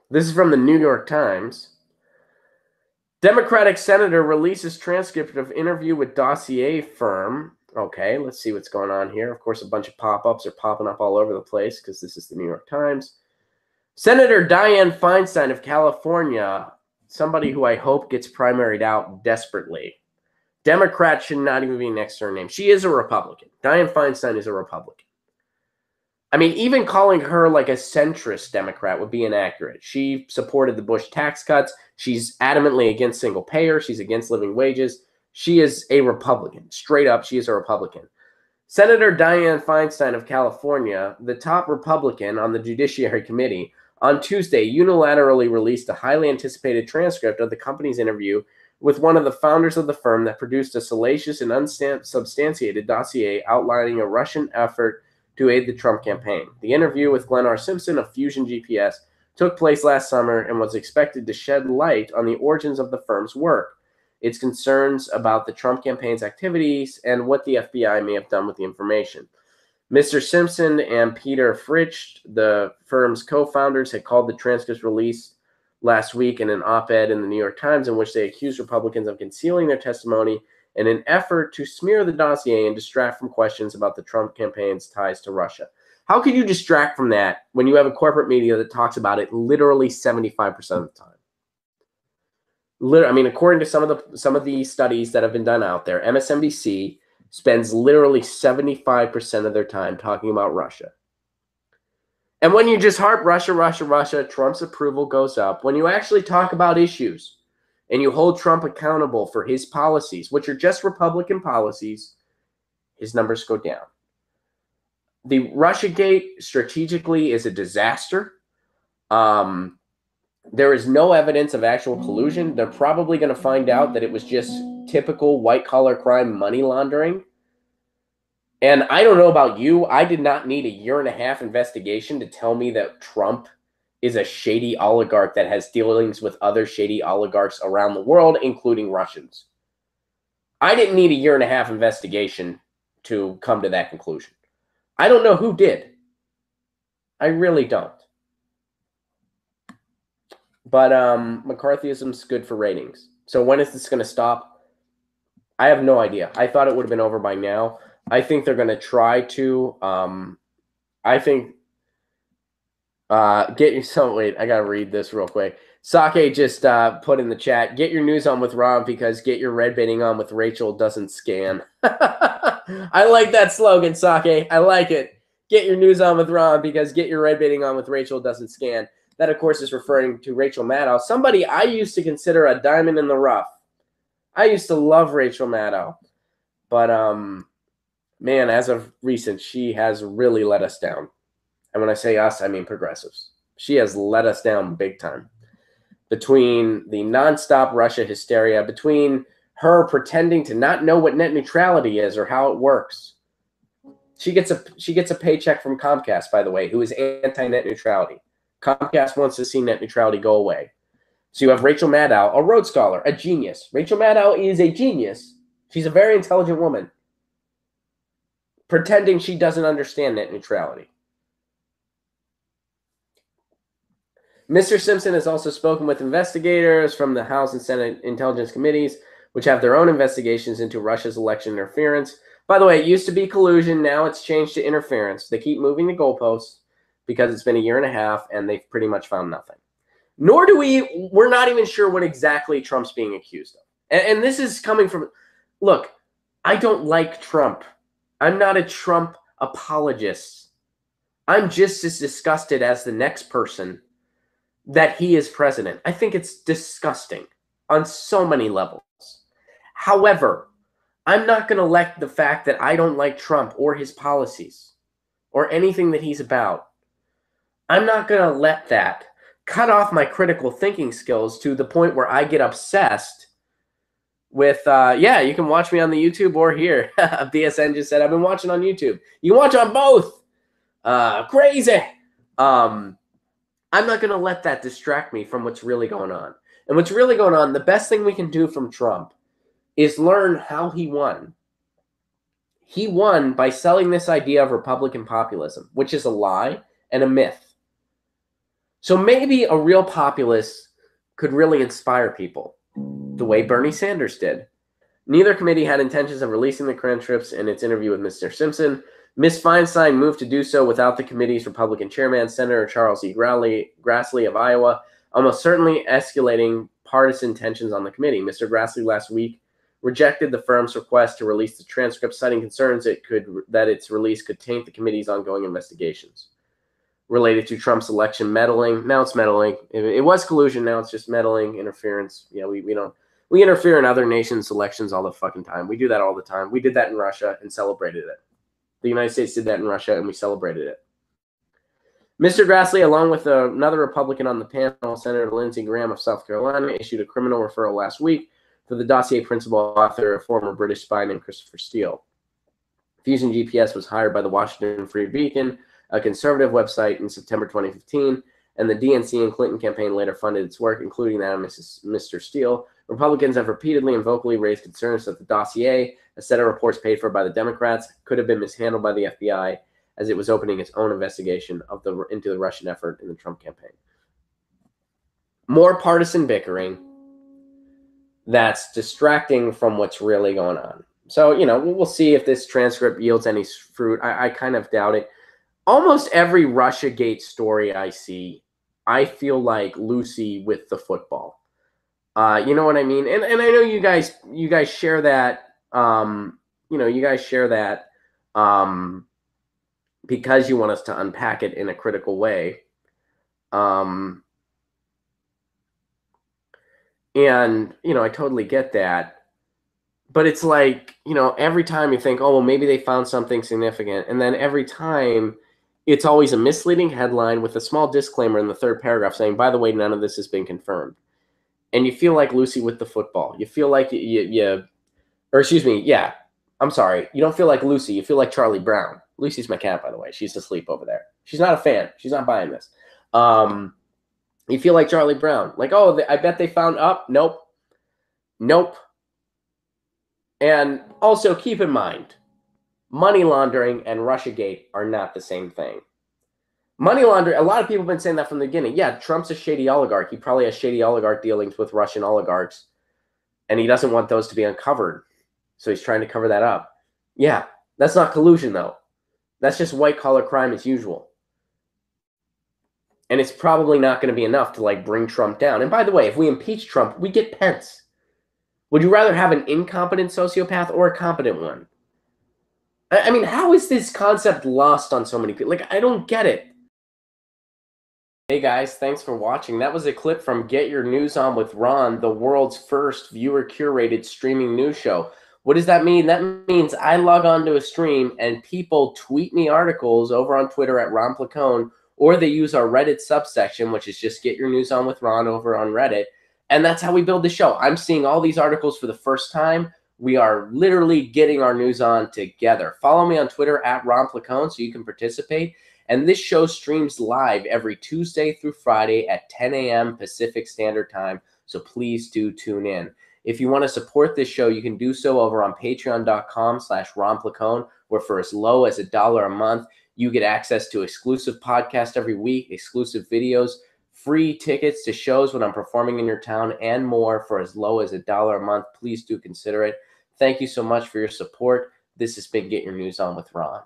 This is from the New York Times. Democratic senator releases transcript of interview with dossier firm. Okay, let's see what's going on here. Of course, a bunch of pop-ups are popping up all over the place because this is the New York Times. Senator Dianne Feinstein of California, somebody who I hope gets primaried out desperately. Democrat should not even be next to her name. She is a Republican. Dianne Feinstein is a Republican. I mean, even calling her like a centrist Democrat would be inaccurate. She supported the Bush tax cuts. She's adamantly against single payer. She's against living wages. She is a Republican. Straight up, she is a Republican. Senator Dianne Feinstein of California, the top Republican on the Judiciary Committee, on Tuesday unilaterally released a highly anticipated transcript of the company's interview with one of the founders of the firm that produced a salacious and unsubstantiated dossier outlining a Russian effort to aid the Trump campaign. The interview with Glenn R. Simpson of Fusion GPS took place last summer and was expected to shed light on the origins of the firm's work, its concerns about the Trump campaign's activities, and what the FBI may have done with the information. Mr. Simpson and Peter Fritsch, the firm's co-founders, had called the transcripts released last week in an op-ed in the New York Times in which they accused Republicans of concealing their testimony in an effort to smear the dossier and distract from questions about the Trump campaign's ties to Russia. How could you distract from that when you have a corporate media that talks about it literally 75% of the time? I mean, according to some of the studies that have been done out there, MSNBC spends literally 75% of their time talking about Russia. And when you just harp Russia, Russia, Russia, Trump's approval goes up. When you actually talk about issues and you hold Trump accountable for his policies, which are just Republican policies, his numbers go down. The Russiagate strategically is a disaster. There is no evidence of actual collusion. They're probably going to find out that it was just typical white-collar crime money laundering. And I don't know about you. I did not need a year-and-a-half investigation to tell me that Trump is a shady oligarch that has dealings with other shady oligarchs around the world, including Russians. I didn't need a year-and-a-half investigation to come to that conclusion. I don't know who did. I really don't. But McCarthyism's good for ratings. So when is this going to stop? I have no idea. I thought it would have been over by now. I think they're going to try to. I think get yourself. Wait, I got to read this real quick. Sake just put in the chat, get your news on with Ron because get your red baiting on with Rachel doesn't scan. I like that slogan, Sake. I like it. Get your news on with Ron because get your red baiting on with Rachel doesn't scan. That, of course, is referring to Rachel Maddow, somebody I used to consider a diamond in the rough. I used to love Rachel Maddow. But, man, as of recent, she has really let us down. And when I say us, I mean progressives. She has let us down big time. Between the nonstop Russia hysteria, between her pretending to not know what net neutrality is or how it works. She gets a paycheck from Comcast, by the way, who is anti-net neutrality. Comcast wants to see net neutrality go away. So you have Rachel Maddow, a Rhodes Scholar, a genius. Rachel Maddow is a genius. She's a very intelligent woman. Pretending she doesn't understand net neutrality. Mr. Simpson has also spoken with investigators from the House and Senate Intelligence Committees, which have their own investigations into Russia's election interference. By the way, it used to be collusion. Now it's changed to interference. They keep moving the goalposts because it's been a year and a half, and they've pretty much found nothing. Nor do we're not even sure what exactly Trump's being accused of. And this is coming from, look, I don't like Trump. I'm not a Trump apologist. I'm just as disgusted as the next person that he is president. I think it's disgusting on so many levels. However, I'm not going to let the fact that I don't like Trump or his policies or anything that he's about, I'm not going to let that cut off my critical thinking skills to the point where I get obsessed with, yeah, you can watch me on the YouTube or here. BSN just said, I've been watching on YouTube. You can watch on both. Crazy. I'm not going to let that distract me from what's really going on. And what's really going on, the best thing we can do from Trump is learn how he won. He won by selling this idea of Republican populism, which is a lie and a myth. So maybe a real populist could really inspire people the way Bernie Sanders did. Neither committee had intentions of releasing the transcripts in its interview with Mr. Simpson. Ms. Feinstein moved to do so without the committee's Republican chairman, Senator Charles E. Grassley of Iowa, almost certainly escalating partisan tensions on the committee. Mr. Grassley last week rejected the firm's request to release the transcript, citing concerns that its release could taint the committee's ongoing investigations related to Trump's election meddling. Now it's meddling. It was collusion. Now it's just meddling, interference. Yeah, we interfere in other nations' elections all the fucking time. We do that all the time. We did that in Russia and celebrated it. The United States did that in Russia and we celebrated it. Mr. Grassley, along with another Republican on the panel, Senator Lindsey Graham of South Carolina, issued a criminal referral last week for the dossier principal author, a former British spy named Christopher Steele. Fusion GPS was hired by the Washington Free Beacon, a conservative website, in September 2015, and the DNC and Clinton campaign later funded its work, including that of Mr. Steele. Republicans have repeatedly and vocally raised concerns that the dossier, a set of reports paid for by the Democrats, could have been mishandled by the FBI as it was opening its own investigation into the Russian effort in the Trump campaign. More partisan bickering that's distracting from what's really going on. So, we'll see if this transcript yields any fruit. I kind of doubt it. Almost every Russiagate story I see, I feel like Lucy with the football. You know what I mean? And I know you guys share that. You guys share that because you want us to unpack it in a critical way. And I totally get that. But it's like, every time you think, oh, well, maybe they found something significant. And then every time it's always a misleading headline with a small disclaimer in the third paragraph saying, by the way, none of this has been confirmed. And you feel like Lucy with the football. You feel like you don't feel like Lucy. You feel like Charlie Brown. Lucy's my cat, by the way. She's asleep over there. She's not a fan. She's not buying this. You feel like Charlie Brown. Like, oh, I bet they found up. Nope. And also keep in mind, money laundering and Russiagate are not the same thing. Money laundering, a lot of people have been saying that from the beginning. Yeah, Trump's a shady oligarch. He probably has shady oligarch dealings with Russian oligarchs, and he doesn't want those to be uncovered. So he's trying to cover that up. Yeah, that's not collusion, though. That's just white-collar crime as usual. And it's probably not going to be enough to, bring Trump down. And by the way, if we impeach Trump, we get Pence. Would you rather have an incompetent sociopath or a competent one? I mean, how is this concept lost on so many people? I don't get it. Hey guys, thanks for watching. That was a clip from Get Your News On with Ron, the world's first viewer-curated streaming news show. What does that mean? That means I log on to a stream and people tweet me articles over on Twitter at Ron Placone, or they use our Reddit subsection, which is just Get Your News On with Ron over on Reddit. And that's how we build the show. I'm seeing all these articles for the first time. We are literally getting our news on together. Follow me on Twitter at Ron Placone so you can participate. And this show streams live every Tuesday through Friday at 10 a.m. Pacific Standard Time. So please do tune in. If you want to support this show, you can do so over on patreon.com/Ron Placone, where for as low as $1 a month, you get access to exclusive podcasts every week, exclusive videos, free tickets to shows when I'm performing in your town, and more for as low as $1 a month. Please do consider it. Thank you so much for your support. This has been Get Your News On with Ron.